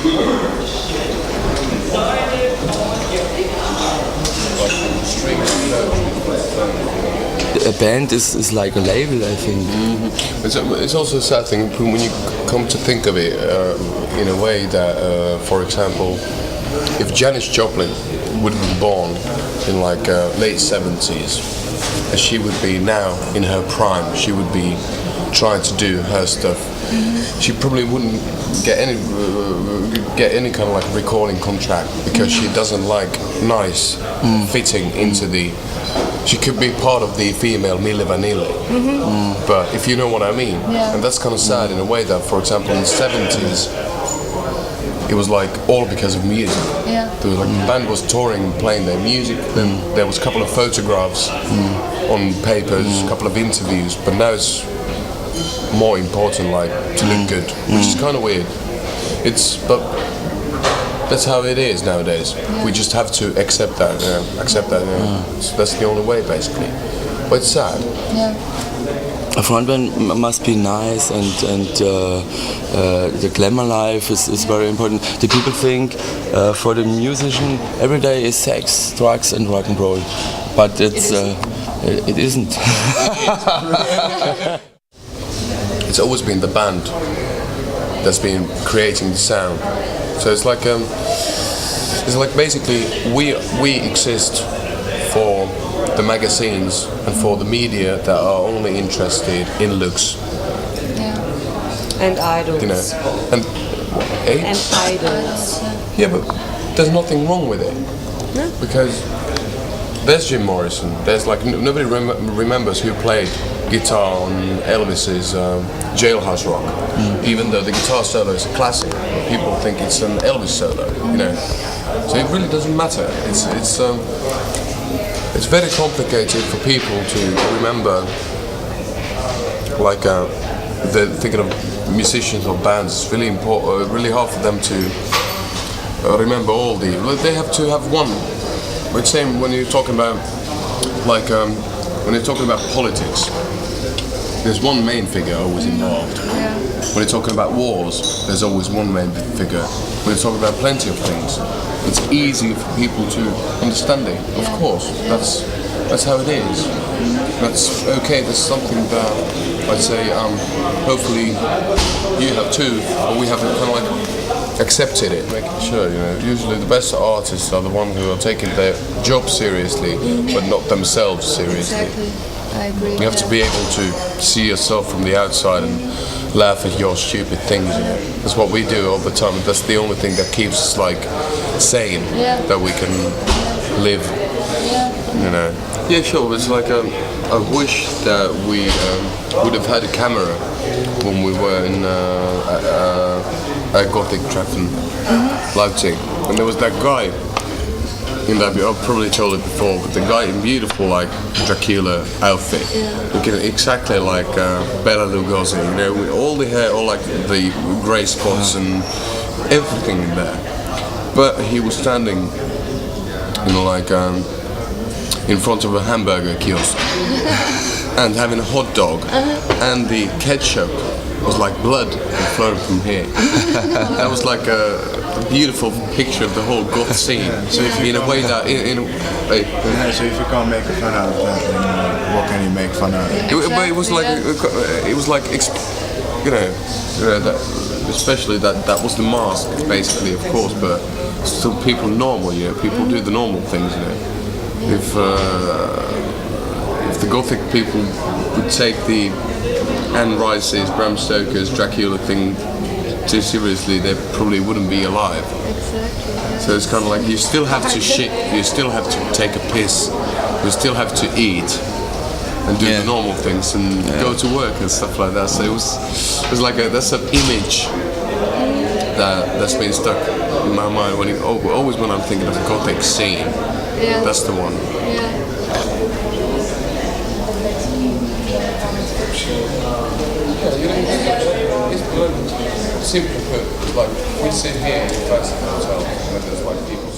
A band is like a label, I think. It's also a sad thing when you come to think of it in a way that, for example, if Janis Joplin would have been born in like late 70s, she would be now in her prime. She would be trying to do her stuff. She probably wouldn't get any kind of like recording contract because she doesn't like nice fitting into the. She could be part of the female Mille Vanille, but if you know what I mean, and that's kind of sad in a way that, for example, in the 70s, it was like all because of music. There was like the band was touring and playing their music. Then there was a couple of photographs on papers, a couple of interviews, but now it's more important, like to look good, which is kind of weird. But that's how it is nowadays. We just have to accept that. So that's the only way, basically. But it's sad. A frontman must be nice, and the glamour life is very important. The people think for the musician every day is sex, drugs, and rock and roll, but it isn't. It's always been the band that's been creating the sound. So it's like basically we exist for the magazines and for the media that are only interested in looks. And idols. You know, and idols. Yeah, but there's nothing wrong with it. No. Because there's Jim Morrison. There's like nobody remembers who played guitar on Elvis's Jailhouse Rock, even though the guitar solo is a classic. People think it's an Elvis solo, you know. So it really doesn't matter. It's very complicated for people to remember, like they're thinking of musicians or bands. It's really important, really hard for them to remember all the. They have to have one. But same when you're talking about, like when you're talking about politics, there's one main figure always involved. When you're talking about wars, there's always one main figure. When you're talking about plenty of things, it's easy for people to understand it. Of course, that's how it is. That's okay. That's something that I'd say. Hopefully, you have too, or we have kind of like accepted it, making sure. You know, usually the best artists are the ones who are taking their job seriously, but not themselves seriously. Exactly. I agree. You have to be able to see yourself from the outside and laugh at your stupid things. You know? That's what we do all the time. That's the only thing that keeps us like sane, that we can live. You know. Yeah, sure. It's like I wish that we would have had a camera when we were in at Gothic Treffen, Leipzig, and there was that guy. I've probably told it before, but the guy in beautiful like Dracula outfit, looking exactly like Bela Lugosi, you know, with all the hair, all like the grey spots and everything in there. But he was standing, you know, like in front of a hamburger kiosk and having a hot dog, and the ketchup was like blood flowing from here. That was like a beautiful picture of the whole goth scene. So if in a way that so if you can't make fun out of that, then what can you make fun out of? But it was like you know that, especially that was the mask basically, of course, but still people normal, you know, people do the normal things, you know. If the Gothic people would take the Anne Rice's, Bram Stoker's Dracula thing too seriously, they probably wouldn't be alive. Exactly. So it's kind of like you still have to shit, you still have to take a piss, you still have to eat and do the normal things and go to work and stuff like that. So it was like that's an image that's been stuck in my mind always when I'm thinking of the Gothic scene. That's the one. Simply put, like we sit here in a fancy hotel where there's like people